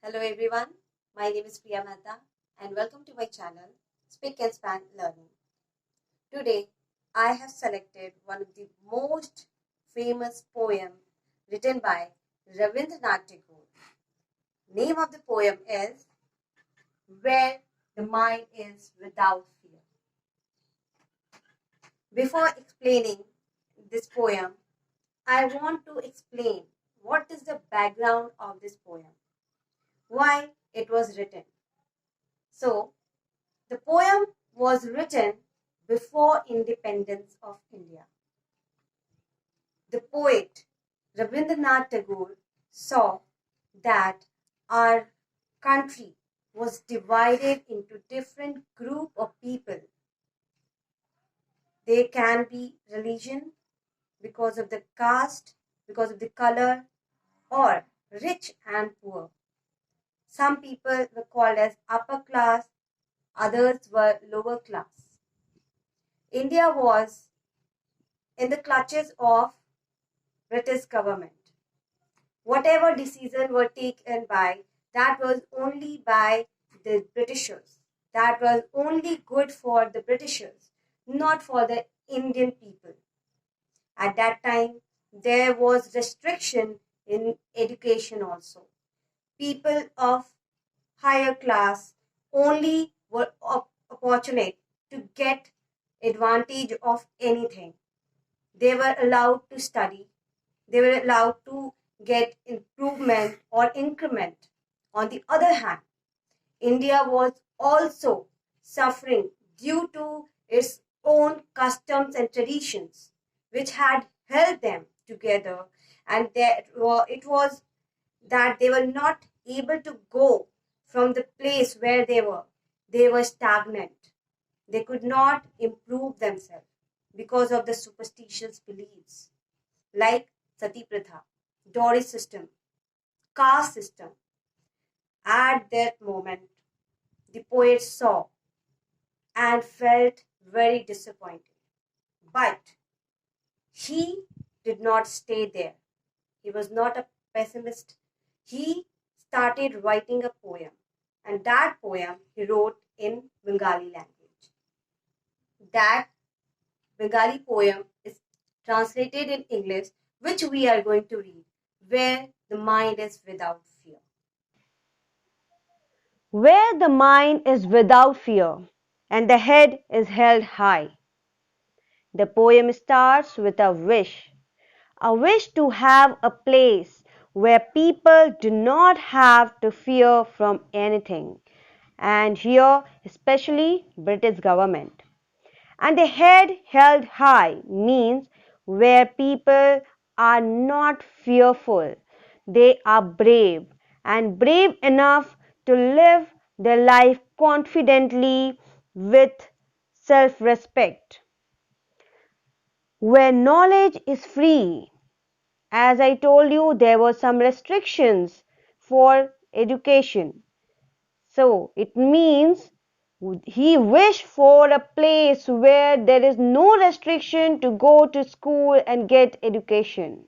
Hello everyone, my name is Priya Mehta and welcome to my channel Spick and Span Learning. Today I have selected one of the most famous poem written by Rabindranath Tagore. Name of the poem is Where the Mind is Without Fear. Before explaining this poem, I want to explain what is the background of this poem, why it was written. So, the poem was written before independence of India. The poet Rabindranath Tagore saw that our country was divided into different group of people. They can be religion, because of the caste, because of the color, or rich and poor. Some people were called as upper class, others were lower class. India was in the clutches of British government. Whatever decisions were taken by, that was only by the Britishers. That was only good for the Britishers, not for the Indian people. At that time, there was restriction in education also. People of higher class only were opportunate to get advantage of anything. They were allowed to study. They were allowed to get improvement or increment. On the other hand, India was also suffering due to its own customs and traditions, which had held them together, and it was that they were not able to go from the place where they were. They were stagnant. They could not improve themselves because of the superstitious beliefs like Sati Pratha, Dowry system, caste system. At that moment, the poet saw and felt very disappointed. But he did not stay there. He was not a pessimist. He started writing a poem, and that poem he wrote in Bengali language. That Bengali poem is translated in English, which we are going to read, Where the Mind is Without Fear. Where the mind is without fear and the head is held high. The poem starts with a wish to have a place where people do not have to fear from anything, and here especially British government. And the head held high means where people are not fearful, they are brave and brave enough to live their life confidently with self respect. Where knowledge is free, as I told you, there were some restrictions for education. So it means he wished for a place where there is no restriction to go to school and get education,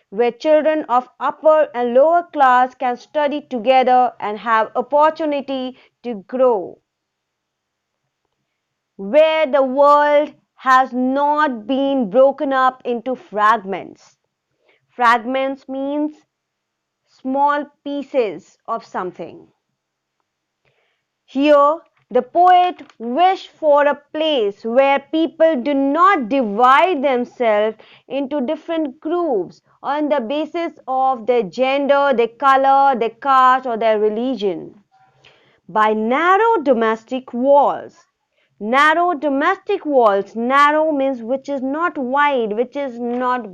where children of upper and lower class can study together and have opportunity to grow, where the world has not been broken up into fragments. Fragments means small pieces of something. Here, the poet wished for a place where people do not divide themselves into different groups on the basis of their gender, their color, their caste, or their religion by narrow domestic walls. Narrow domestic walls. Narrow means which is not wide, which is not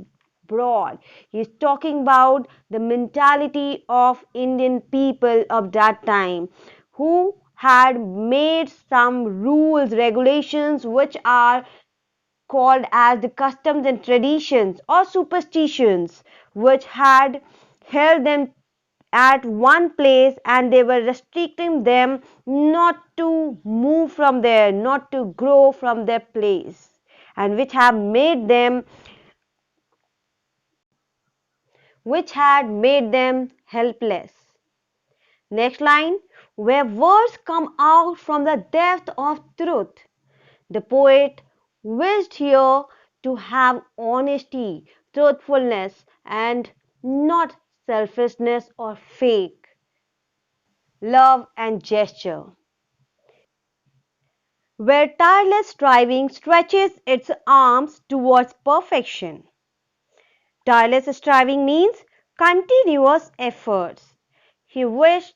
broad. He's talking about the mentality of Indian people of that time who had made some rules, regulations which are called as the customs and traditions or superstitions, which had held them at one place and they were restricting them not to move from there, not to grow from their place, and which had made them helpless. Next line, where words come out from the depth of truth. The poet wished here to have honesty, truthfulness, and not selfishness or fake love and gesture. Where tireless striving stretches its arms towards perfection. Tireless striving means continuous efforts. He wished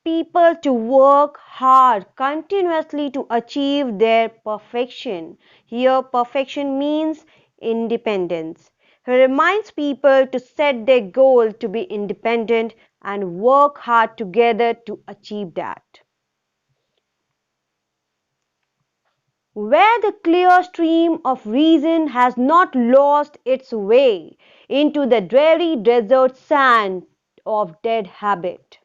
people to work hard continuously to achieve their perfection. Here, perfection means independence. He reminds people to set their goal to be independent and work hard together to achieve that. Where the clear stream of reason has not lost its way into the dreary desert sand of dead habit.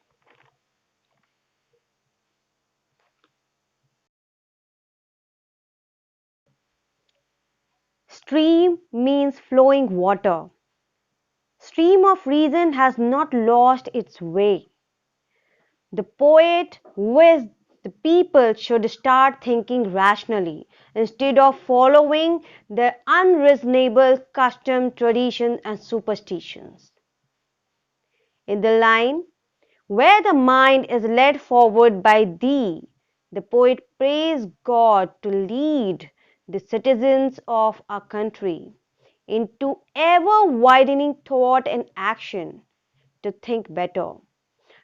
Stream means flowing water. Stream of reason has not lost its way. The poet wished the people should start thinking rationally instead of following their unreasonable custom, traditions, and superstitions. In the line, where the mind is led forward by thee, the poet prays God to lead the citizens of our country into ever widening thought and action to think better,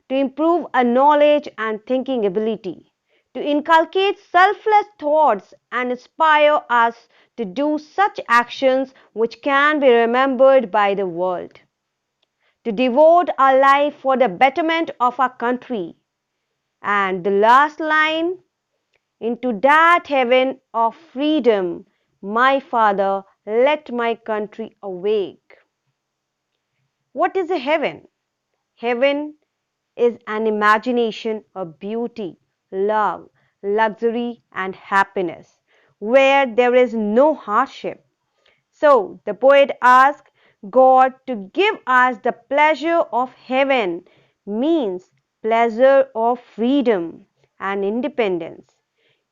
to improve our knowledge and thinking ability, to inculcate selfless thoughts and inspire us to do such actions which can be remembered by the world, to devote our life for the betterment of our country. And the last line, into that heaven of freedom, my Father, let my country awake. What is a heaven? Heaven is an imagination of beauty, love, luxury, and happiness, where there is no hardship. So the poet asks God to give us the pleasure of heaven, means pleasure of freedom and independence.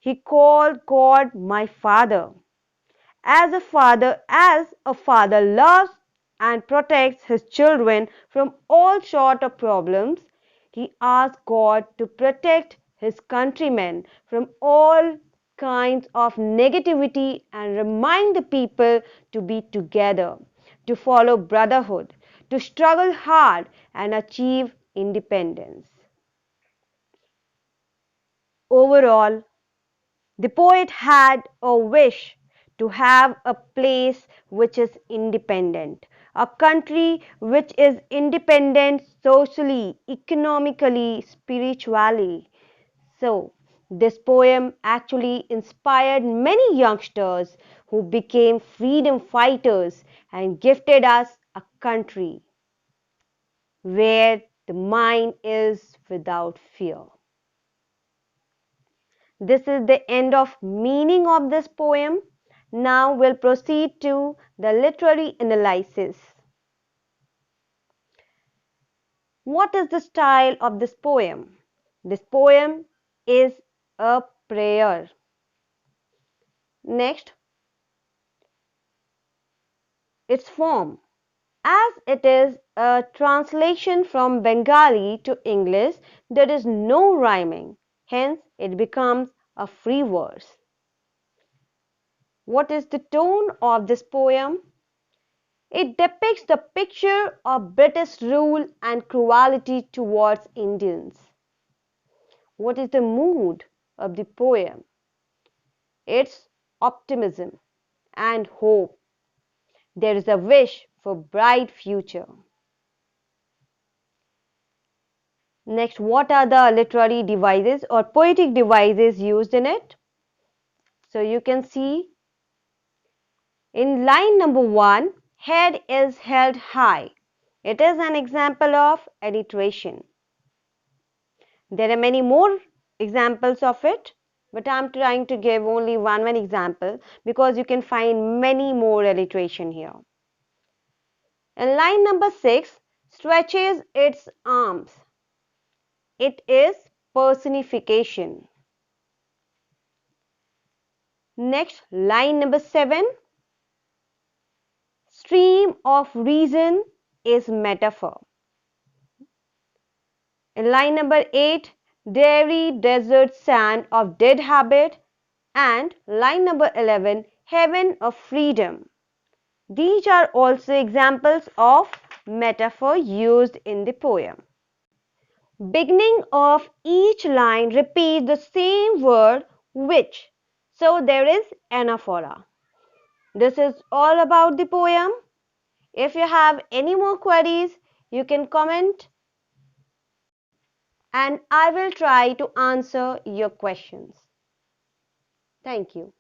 He called God my Father. As a father loves and protects his children from all sort of problems, he asks God to protect his countrymen from all kinds of negativity and remind the people to be together, to follow brotherhood, to struggle hard and achieve independence. Overall, the poet had a wish to have a place which is independent, a country which is independent socially, economically, spiritually. So, this poem actually inspired many youngsters who became freedom fighters and gifted us a country where the mind is without fear. This is the end of meaning of this poem. Now we'll proceed to the literary analysis. What is the style of this poem? This poem is a prayer. Next, its form. As it is a translation from Bengali to English, there is no rhyming. Hence, it becomes a free verse. What is the tone of this poem? It depicts the picture of British rule and cruelty towards Indians. What is the mood of the poem? It's optimism and hope. There is a wish for bright future. Next, what are the literary devices or poetic devices used in it? So you can see in line number 1, head is held high. It is an example of alliteration. There are many more examples of it, but I'm trying to give only one example because you can find many more alliteration here. In line number 6, stretches its arms. It is personification. Next, line number 7. Stream of reason is metaphor. In line number 8, dairy, desert, sand of dead habit. And line number 11, heaven of freedom. These are also examples of metaphor used in the poem. Beginning of each line repeats the same word which. So there is anaphora. This is all about the poem. If you have any more queries, you can comment and I will try to answer your questions. Thank you.